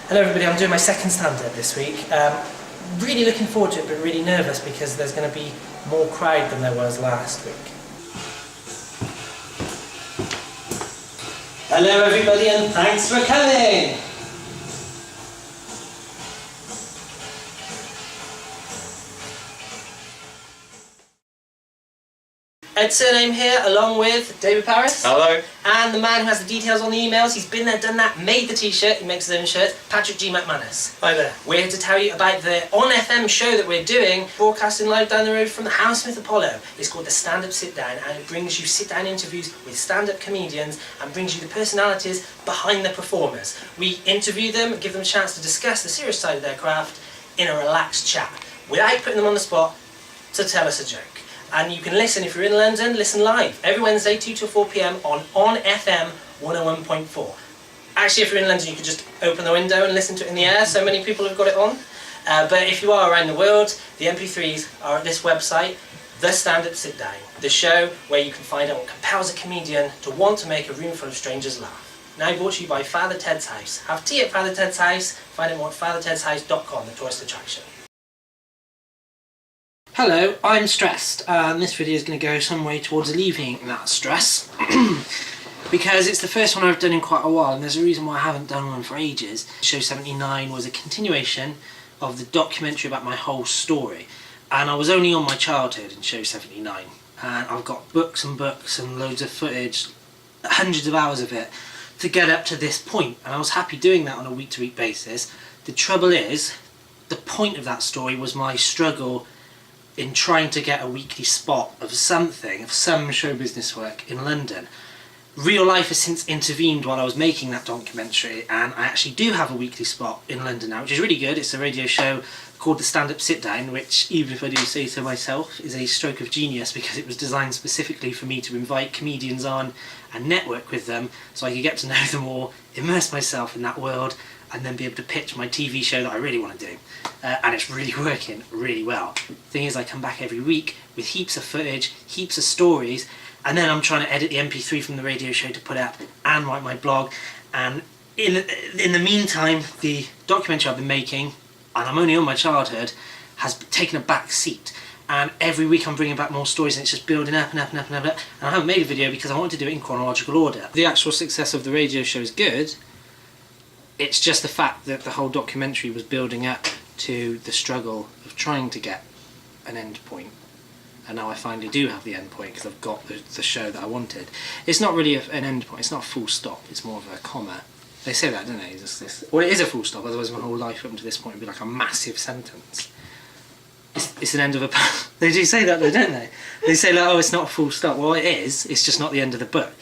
Hello everybody, I'm doing my second stand-up this week. Really looking forward to it, but really nervous because there's going to be more crowd than there was last week. Hello everybody and thanks for coming! Ed Surname here, along with David Paris. Hello. And the man who has the details on the emails. He's been there, done that, made the t-shirt, he makes his own shirt, Patrick G. McManus. Hi there. We're here to tell you about the On FM show that we're doing, broadcasting live down the road from the Hammersmith Apollo. It's called the Stand Up Sit Down, and it brings you sit-down interviews with stand-up comedians and brings you the personalities behind the performers. We interview them, give them a chance to discuss the serious side of their craft in a relaxed chat, without putting them on the spot to tell us a joke. And you can listen, if you're in London, listen live every Wednesday 2 to 4 PM on FM 101.4. Actually, if you're in London, you can just open the window and listen to it in the air. So many people have got it on. But if you are around the world, the MP3s are at this website, The Stand Up Sit Down, the show where you can find out what compels a comedian to want to make a room full of strangers laugh. Now brought to you by Father Ted's House. Have tea at Father Ted's House. Find out more at fathertedshouse.com, the tourist attraction. Hello, I'm stressed, and this video is going to go some way towards alleviating that stress because it's the first one I've done in quite a while, and there's a reason why I haven't done one for ages. Show 79 was a continuation of the documentary about my whole story, and I was only on my childhood in Show 79, and I've got books and books and loads of footage, hundreds of hours of it, to get up to this point, and I was happy doing that on a week-to-week basis. The trouble is, the point of that story was my struggle in trying to get a weekly spot of something, of some show business work in London. Real life has since intervened while I was making that documentary, and I actually do have a weekly spot in London now, which is really good. It's a radio show called The Stand Up Sit Down, which, even if I do say so myself, is a stroke of genius because it was designed specifically for me to invite comedians on and network with them so I could get to know them all, immerse myself in that world, and then be able to pitch my TV show that I really want to do. And it's really working really well. The thing is, I come back every week with heaps of footage, heaps of stories, and then I'm trying to edit the MP3 from the radio show to put up and write my blog. And in the meantime, the documentary I've been making, and I'm only on my childhood, has taken a back seat. And every week I'm bringing back more stories, and it's just building up and up and up and up. And I haven't made a video because I wanted to do it in chronological order. The actual success of the radio show is good. It's just the fact that the whole documentary was building up to the struggle of trying to get an end point, and now I finally do have the end point because I've got the show that I wanted. It's not really an end point, it's not a full stop, it's more of a comma. They say that, don't they? It's this. Well, it is a full stop, otherwise my whole life up to this point would be like a massive sentence. It's an end of a... They do say that though, don't they? They say like, oh, it's not a full stop. Well, it is, it's just not the end of the book.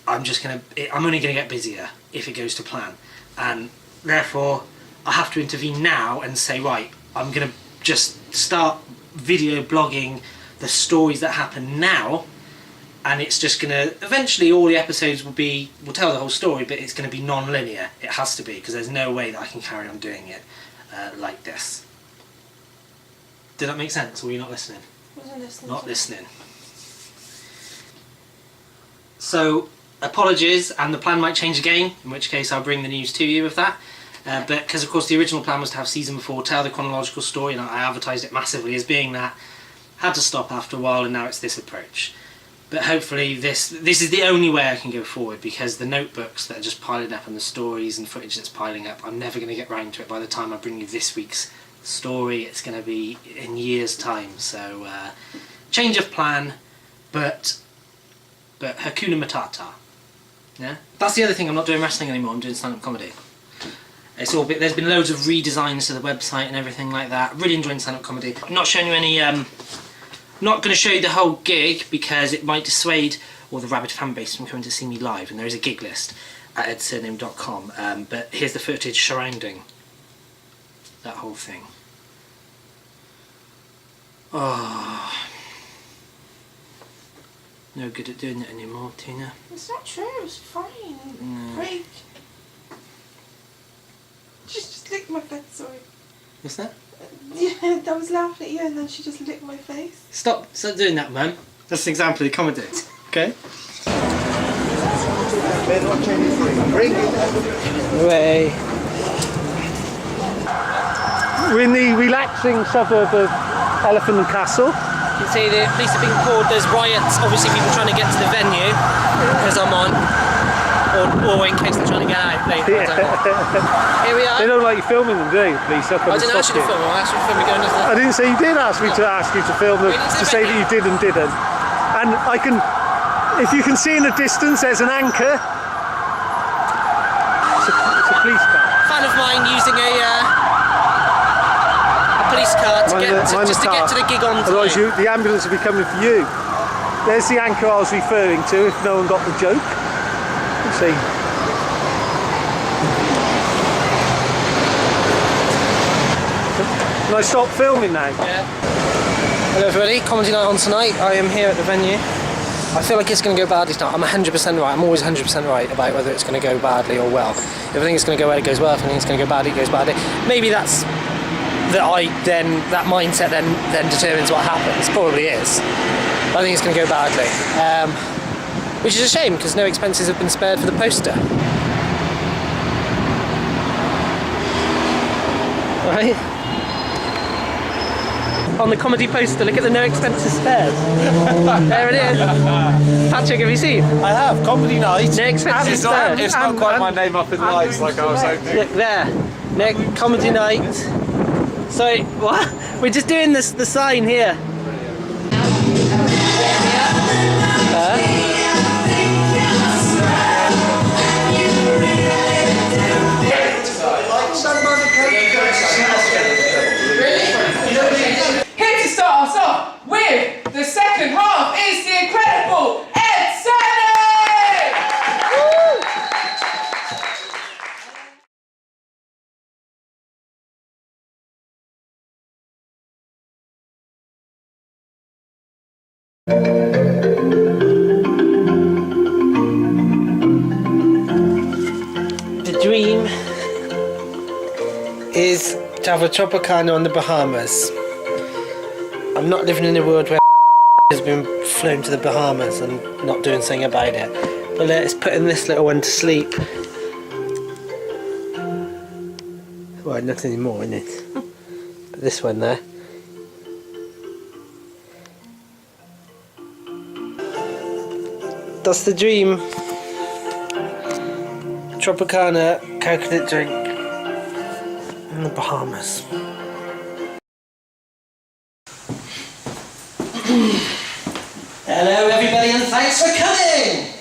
I'm only going to get busier if it goes to plan, and therefore I have to intervene now and say, right, I'm going to just start video blogging the stories that happen now, and it's just going to, eventually all the episodes will tell the whole story, but it's going to be non-linear. It has to be, because there's no way that I can carry on doing it like this. Did that make sense, or were you not listening? Wasn't listening. Not listening. So, apologies, and the plan might change again, in which case I'll bring the news to you of that. But because of course the original plan was to have season 4 tell the chronological story, and I advertised it massively as being that. Had to stop after a while, and now it's this approach. But hopefully this is the only way I can go forward, because the notebooks that are just piling up and the stories and footage that's piling up, I'm never going to get round to it by the time I bring you this week's story. It's going to be in years' time, so change of plan, but Hakuna Matata. Yeah, that's the other thing. I'm not doing wrestling anymore. I'm doing stand-up comedy. It's all there's been loads of redesigns to the website and everything like that. Really enjoying stand-up comedy. I'm not showing you any. Not going to show you the whole gig because it might dissuade all the rabid fan base from coming to see me live. And there is a gig list at edsurname.com. But here's the footage surrounding that whole thing. Oh, no good at doing it anymore, Tina. It's not true, it's fine. No. Break. Just licked my face, sorry. What's that? Yeah, I was laughing at you and then she just licked my face. Stop doing that, man. That's an example of comedy, okay? Away. We're in the relaxing suburb of Elephant and Castle. You can see the police are being called. There's riots, obviously people trying to get to the venue because I'm on, or in case they're trying to get out later. I don't know. Here we are. They don't like you filming them, do they, police? I didn't ask you to film them, I asked you to film me going into the... I didn't say you did ask me to ask you to film them, to say that you did and didn't. And I can, if you can see in the distance, there's an anchor. It's a police car. A fan of mine using a police car to get to the gig on time. Otherwise the ambulance will be coming for you. There's the anchor I was referring to, if no one got the joke. Let's see. Can I stop filming now? Yeah. Hello everybody, comedy night on tonight. I am here at the venue. I feel like it's going to go badly tonight. I'm 100% right. I'm always 100% right about whether it's going to go badly or well. If I think it's going to go well, it goes well. If I think it's going to go badly, it goes badly. Maybe that's that mindset then determines what happens. Probably is. But I think it's going to go badly, which is a shame because no expenses have been spared for the poster. Right. On the comedy poster, look at the no expenses spared. There it is. Patrick, have you seen? I have, comedy night. No expenses spared. It's not quite my name up in the lights like I was hoping. Look there. No, comedy night. Sorry, what? We're just doing the sign here. Here to start us off with the second half is the incredible Ed Sandy! The dream is to have a Tropicana on the Bahamas. I'm not living in a world where has been flown to the Bahamas and not doing something about it. But it's putting this little one to sleep. Well, not anymore, isn't it? But this one there. That's the dream. Tropicana coconut drink in the Bahamas. Hello everybody and thanks for coming!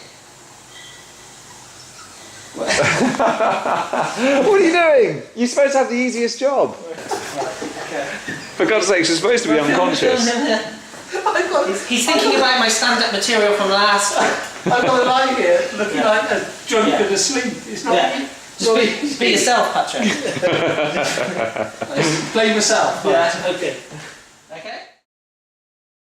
What are you doing? You're supposed to have the easiest job. For God's sake, you're supposed to be unconscious. He's thinking about my stand-up material from last time. I've got a lie here, looking like a drunk and asleep. It's not me. Just be yourself, Patrick. Play myself. Yeah, okay.